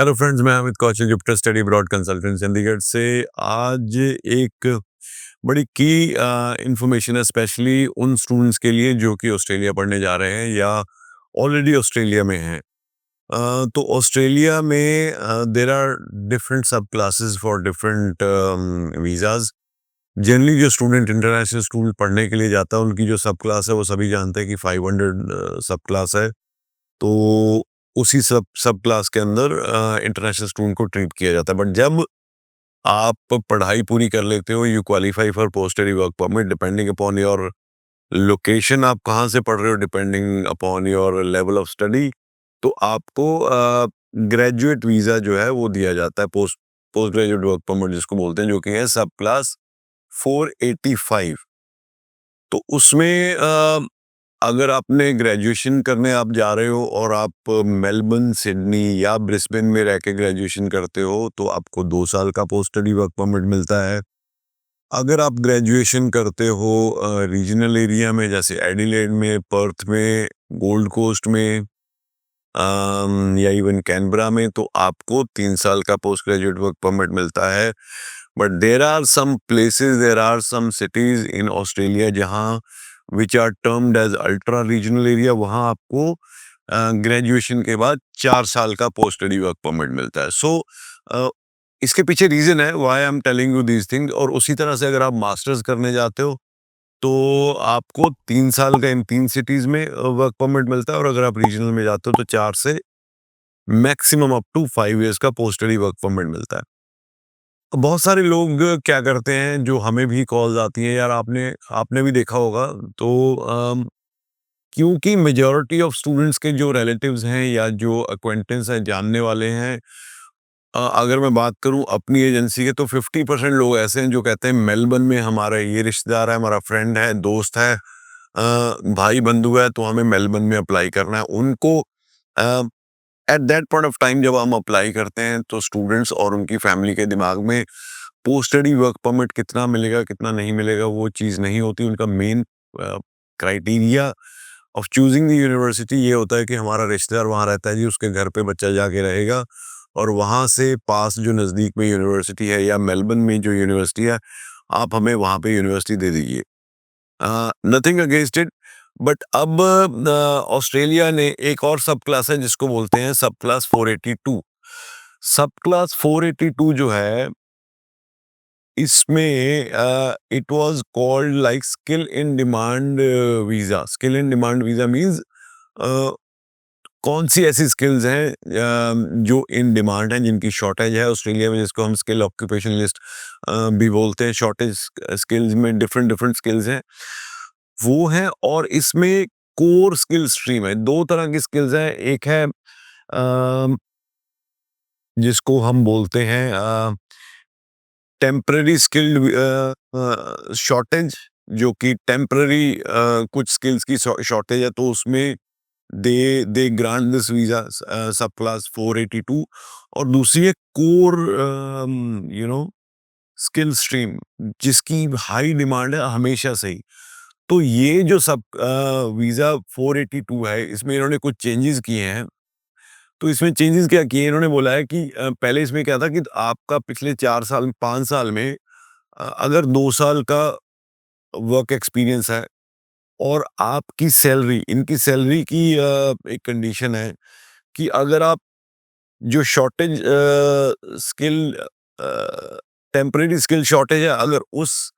Hello friends, मैं Amit Kaushal Jupiter study abroad consultant Chandigarh से। आज एक बड़ी की इंफॉर्मेशन है, स्पेशली उन स्टूडेंट्स के लिए जो कि ऑस्ट्रेलिया पढ़ने जा रहे हैं या ऑलरेडी ऑस्ट्रेलिया में हैं। तो ऑस्ट्रेलिया में देर आर डिफरेंट सब classes for different visas. Generally जो स्टूडेंट इंटरनेशनल स्कूल पढ़ने के लिए जाता है, उनकी जो सब क्लास है वो सभी जानते हैं कि 500 सब क्लास है। तो उसी सब सब क्लास के अंदर इंटरनेशनल स्टूडेंट को ट्रीट किया जाता है। बट जब आप पढ़ाई पूरी कर लेते हो, you qualify for post study work permit depending upon your location, आप कहाँ से पढ़ रहे हो, depending upon your level of study, तो आपको ग्रेजुएट वीजा जो है वो दिया जाता है, post post graduate work permit जिसको बोलते हैं, जो कि है सब क्लास 485। तो उसमें अगर आपने ग्रेजुएशन करने आप जा रहे हो और आप मेलबर्न, सिडनी या ब्रिस्बेन में रह के ग्रेजुएशन करते हो, तो आपको 2 साल का पोस्ट स्टडी वर्क परमिट मिलता है। अगर आप ग्रेजुएशन करते हो रीजनल एरिया में, जैसे एडिलेड में, पर्थ में, गोल्ड कोस्ट में, या इवन कैनबरा में, तो आपको 3 साल का पोस्ट ग्रेजुएट वर्क परमिट मिलता है। But there are some places, there are some cities in Australia जहाँ which are termed as ultra regional area, वहाँ आपको ग्रेजुएशन के बाद 4 साल का पोस्ट स्टडी वर्क परमिट मिलता है। सो इसके पीछे रीजन है why I am telling you these things. और उसी तरह से अगर आप मास्टर्स करने जाते हो तो आपको 3 साल का इन 3 सिटीज में वर्क परमिट मिलता है, और अगर आप रीजनल में जाते हो तो 4 से मैक्सिमम अप टू 5 इयर्स का पोस्ट स्टडी वर्क परमिट मिलता है। बहुत सारे लोग क्या करते हैं, जो हमें भी कॉल्स आती हैं, यार आपने आपने भी देखा होगा, तो क्योंकि मेजॉरिटी ऑफ स्टूडेंट्स के जो रिलेटिव्स हैं या जो अक्वेंटेंस हैं, जानने वाले हैं, अगर मैं बात करूं अपनी एजेंसी के, तो 50% लोग ऐसे हैं जो कहते हैं मेलबर्न में हमारा ये रिश्तेदार है, हमारा फ्रेंड है, दोस्त है, भाई बंधु है, तो हमें मेलबर्न में अप्लाई करना है। उनको at that point of time जब हम अप्लाई करते हैं, तो स्टूडेंट्स और उनकी फैमिली के दिमाग में पोस्ट स्टडी वर्क परमिट कितना मिलेगा, कितना नहीं मिलेगा, वो चीज़ नहीं होती। उनका main criteria of choosing the university ये होता है कि हमारा रिश्तेदार वहाँ रहता है जी, उसके घर पे बच्चा जाके रहेगा, और वहाँ से पास जो नज़दीक में यूनिवर्सिटी है या मेलबर्न में जो यूनिवर्सिटी है, आप हमें वहाँ पे यूनिवर्सिटी दे दीजिए। Nothing against it. बट अब ऑस्ट्रेलिया ने एक और सब क्लास है जिसको बोलते हैं सब क्लास 482। सब क्लास 482 जो है, इसमें it was called like skill in demand visa. Skill in demand visa means कौन सी ऐसी स्किल्स हैं जो इन डिमांड हैं, जिनकी शॉर्टेज है ऑस्ट्रेलिया में, जिसको हम स्किल ऑक्यूपेशन लिस्ट भी बोलते हैं। शॉर्टेज स्किल्स में डिफरेंट डिफरेंट स्किल्स हैं, वो हैं। और इसमें कोर स्किल स्ट्रीम है, दो तरह की स्किल्स हैं। एक है जिसको हम बोलते हैं टेम्पररी स्किल्ड शॉर्टेज, जो कि टेम्पररी कुछ स्किल्स की शॉर्टेज है, तो उसमें दे grant this visa subclass 482। और दूसरी है कोर स्किल स्ट्रीम, जिसकी हाई डिमांड है हमेशा से ही। तो ये जो सब वीजा 482 है, इसमें इन्होंने कुछ चेंजेस किए हैं। तो इसमें चेंजेस क्या किए, इन्होंने बोला है कि पहले इसमें क्या था कि आपका पिछले 4 साल 5 साल में अगर 2 साल का वर्क एक्सपीरियंस है, और आपकी सैलरी, इनकी सैलरी की एक कंडीशन है कि अगर आप जो shortage skill temporary skill shortage है, अगर उस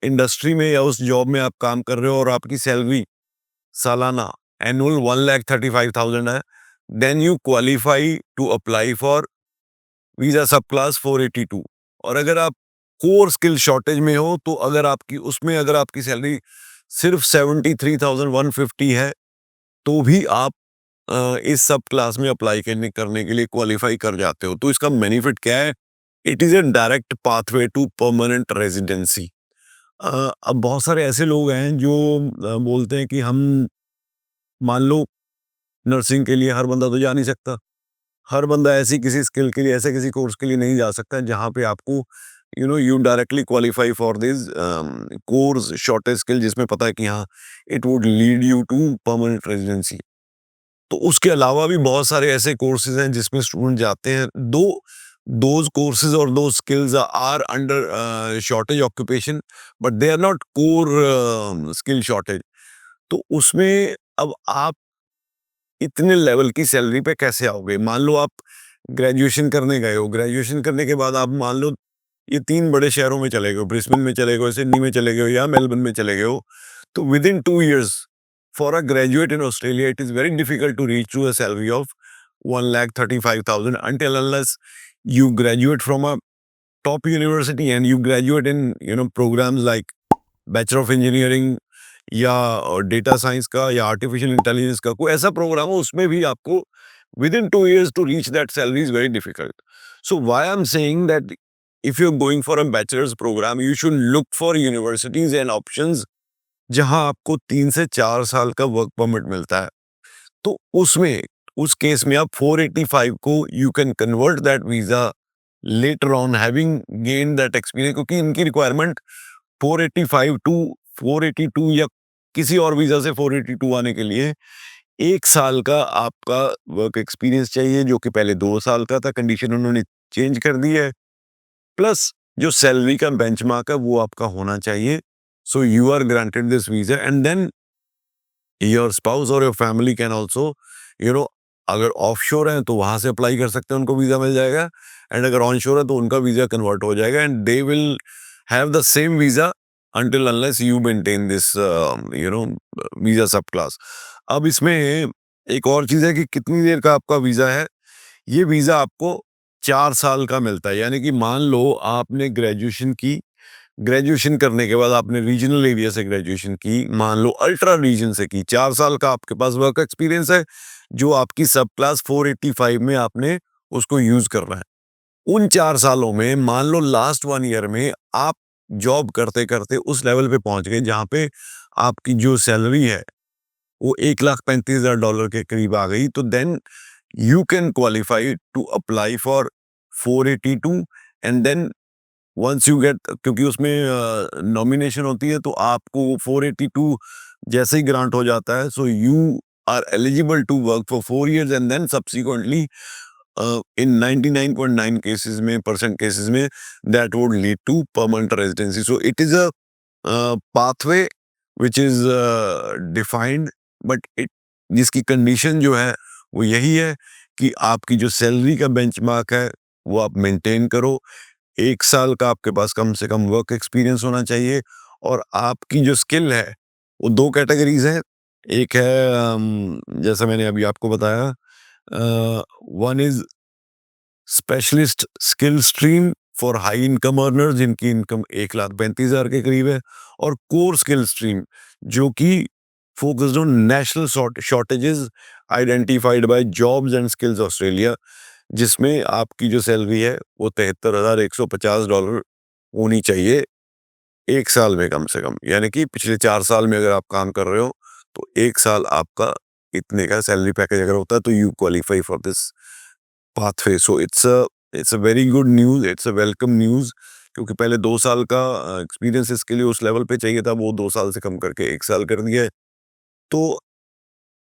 इंडस्ट्री में या उस जॉब में आप काम कर रहे हो और आपकी सैलरी सालाना एनुअल 1,35,000 है, then you qualify to apply for visa subclass 482। और अगर आप कोर स्किल शॉर्टेज में हो, तो अगर आपकी उसमें अगर आपकी सैलरी सिर्फ 73,150 है, तो भी आप इस सब क्लास में अप्लाई करने करने के लिए क्वालिफाई कर जाते हो। तो इसका बेनिफिट क्या है? It is a direct pathway to permanent residency. अब बहुत सारे ऐसे लोग हैं जो बोलते हैं कि हम, मान लो, नर्सिंग के लिए हर बंदा तो जा नहीं सकता। हर बंदा ऐसी किसी स्किल के लिए, ऐसे किसी कोर्स के लिए नहीं जा सकता जहाँ पे आपको you directly qualify for this course shortage skill, जिसमें पता है कि हाँ, it would lead you to permanent residency. तो उसके अलावा भी बहुत सारे ऐसे कोर्सेज हैं जिसमें स्टूडेंट जाते हैं। दो दोज कोर्सेज और दो skills are under shortage occupation, but they are not core skill shortage. तो उसमें अब आप इतने लेवल की सैलरी पे कैसे आओगे? मान लो आप ग्रेजुएशन करने गए हो, ग्रेजुएशन करने के बाद आप मान लो ये 3 बड़े शहरों में चले गए हो, ब्रिस्बेन में चले गए हो, सिडनी में चले गए हो या मेलबर्न में चले गए हो। तो within 2 years for a graduate in Australia it is very difficult to reach to a salary of 1,35,000 until unless you graduate from a top university and you graduate in programs like bachelor of engineering या data science का या artificial intelligence का कोई ऐसा programme हो, उसमें भी आपको within 2 years to reach that salary is very difficult. So why I am saying that if you are going for a bachelor's program you should look for universities and options जहां आपको 3 से 4 साल का work permit मिलता है। तो उसमें उस केस में आप 485 को you can convert that visa later on having gain that experience, क्योंकि इनकी रिक्वायरमेंट 485 टू 482 या किसी और वीजा से 482 आने के लिए 1 साल का आपका वर्क एक्सपीरियंस चाहिए, जो कि पहले 2 साल का था। कंडीशन उन्होंने चेंज कर दी है। प्लस जो सैलरी का बेंचमार्क है वो आपका होना चाहिए। So you are granted this visa and then your spouse और your family can also you know अगर ऑफशोर है तो वहां से अप्लाई कर सकते हैं, उनको वीजा मिल जाएगा। एंड अगर ऑनशोर है तो उनका वीजा कन्वर्ट हो जाएगा and they will have the same visa until unless you maintain this visa subclass। अब इसमें एक और चीज है कि कितनी देर का आपका वीजा है। ये वीजा आपको 4 साल का मिलता है, यानी कि मान लो आपने ग्रेजुएशन की, ग्रेजुएशन करने के बाद आपने रीजनल एरिया से ग्रेजुएशन की, मान लो अल्ट्रा रीजन से की, 4 साल का आपके पास वर्क एक्सपीरियंस है जो आपकी सब क्लास 485 में आपने उसको यूज करना है। उन 4 सालों में मान लो लास्ट 1 ईयर में आप जॉब करते करते उस लेवल पे पहुंच गए जहां पे आपकी जो सैलरी है वो $1,35,000 के करीब आ गई, तो then you can qualify to apply for 482 and then once you get, क्योंकि उसमें नॉमिनेशन होती है तो आपको 482 जैसे ही ग्रांट हो जाता है, so you are eligible to work for 4 years and then subsequently in 99.9 cases में परसेंट केसेस में that would lead to permanent residency। So it is a pathway which is defined, but it जिसकी condition जो है वो यही है कि आपकी जो सैलरी का बेंचमार्क है वो आप मेंटेन करो। 1 साल का आपके पास कम से कम वर्क एक्सपीरियंस होना चाहिए और आपकी जो स्किल है वो 2 कैटेगरीज है। एक है जैसा मैंने अभी आपको बताया, one is specialist skill stream for high income earner जिनकी इनकम 1,35,000 के करीब है, और कोर स्किल स्ट्रीम जो कि focused on national shortages identified by jobs and skills Australia, जिसमें आपकी जो सैलरी है वो $73,150 होनी चाहिए 1 साल में कम से कम। यानी कि पिछले 4 साल में अगर आप काम कर रहे हो तो 1 साल आपका इतने का सैलरी पैकेज अगर होता है तो you qualify for this pathway। So it's a very good news, it's a welcome news, क्योंकि पहले 2 साल का एक्सपीरियंस इसके लिए उस लेवल पे चाहिए था, वो 2 साल से कम करके 1 साल कर दिया है। तो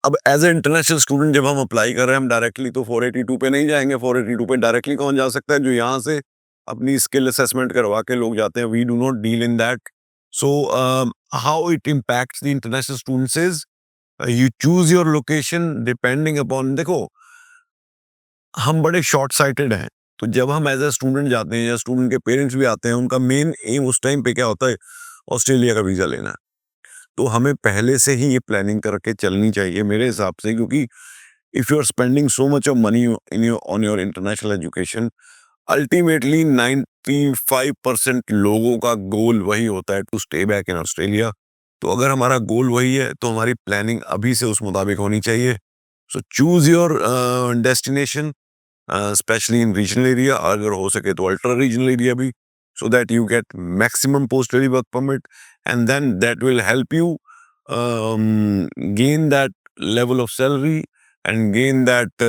अब एज ए इंटरनेशनल स्टूडेंट जब हम अप्लाई कर रहे हैं हम डायरेक्टली तो 482 पे नहीं जाएंगे। 482 पे डायरेक्टली कौन जा सकता है? जो यहाँ से अपनी स्किल असेसमेंट करवा के लोग जाते हैं। We do not deal in that. So how it impacts the international students is you choose your location depending upon, देखो हम बड़े शॉर्ट साइटेड हैं, तो जब हम एज ए स्टूडेंट जाते हैं या स्टूडेंट के पेरेंट्स भी आते हैं, उनका मेन एम उस टाइम पे क्या होता है? ऑस्ट्रेलिया का वीजा लेना है। तो हमें पहले से ही ये प्लानिंग करके चलनी चाहिए मेरे हिसाब से, क्योंकि if you are spending so much of money in your on your international education, ultimately 95% लोगों का गोल वही होता है to stay back in Australia. तो अगर हमारा गोल वही है तो हमारी प्लानिंग अभी से उस मुताबिक होनी चाहिए। So choose your destination specially in regional area, अगर हो सके तो अल्ट्रा रीजनल एरिया भी, so that you get maximum post study work permit and then that will help you gain that level of salary and gain that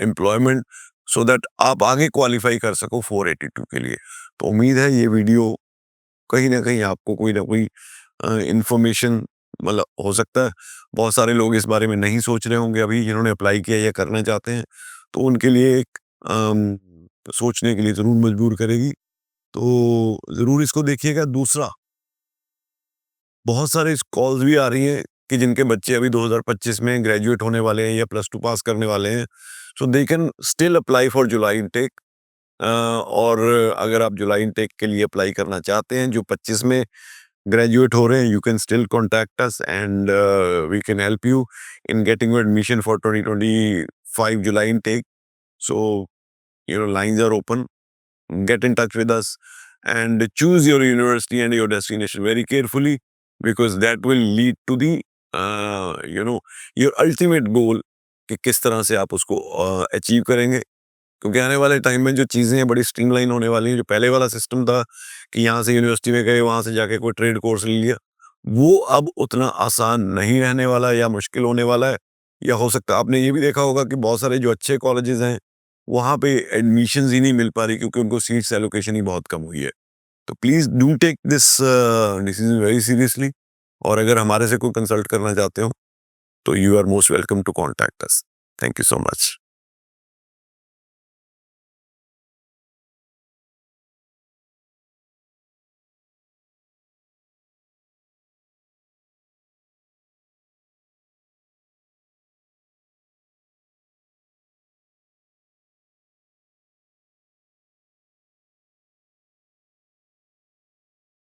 employment so that आप आगे qualify कर सको 482 के लिए। तो उम्मीद है ये वीडियो कहीं ना कहीं आपको कोई ना कोई इंफॉर्मेशन मतलब हो सकता है बहुत सारे लोग इस बारे में नहीं सोच रहे होंगे अभी, जिन्होंने अप्लाई किया या करना चाहते हैं, तो उनके लिए एक सोचने के लिए ज़रूर मजबूर करेगी। तो ज़रूर इसको देखिएगा। दूसरा, बहुत सारे कॉल्स भी आ रही हैं कि जिनके बच्चे अभी 2025 में ग्रेजुएट होने वाले हैं या प्लस टू पास करने वाले हैं, so they can still apply for July intake. और अगर आप जुलाई इनटेक के लिए अप्लाई करना चाहते हैं जो 25 में ग्रेजुएट हो रहे हैं, you can still contact us and we can help you in getting your admission for 2025 July intake. सो lines are open. Get in touch with us and choose your university and your destination very carefully, because that will lead to the your ultimate goal कि किस तरह से आप उसको achieve करेंगे। क्योंकि आने वाले टाइम में जो चीज़ें हैं बड़ी स्ट्रीमलाइन होने वाली हैं। जो पहले वाला सिस्टम था कि यहाँ से यूनिवर्सिटी में गए, वहाँ से जाके कोई ट्रेड कोर्स ले लिया, वो अब उतना आसान नहीं रहने वाला है या मुश्किल होने वाला है। या हो सकता है आपने ये भी देखा होगा कि बहुत सारे जो अच्छे कॉलेजेस हैं, वहाँ पे एडमिशंस ही नहीं मिल पा रही क्योंकि उनको सीट्स एलोकेशन ही बहुत कम हुई है। तो please do take this decision very seriously. और अगर हमारे से कोई कंसल्ट करना चाहते हो, तो you are most welcome to contact us. Thank you so much.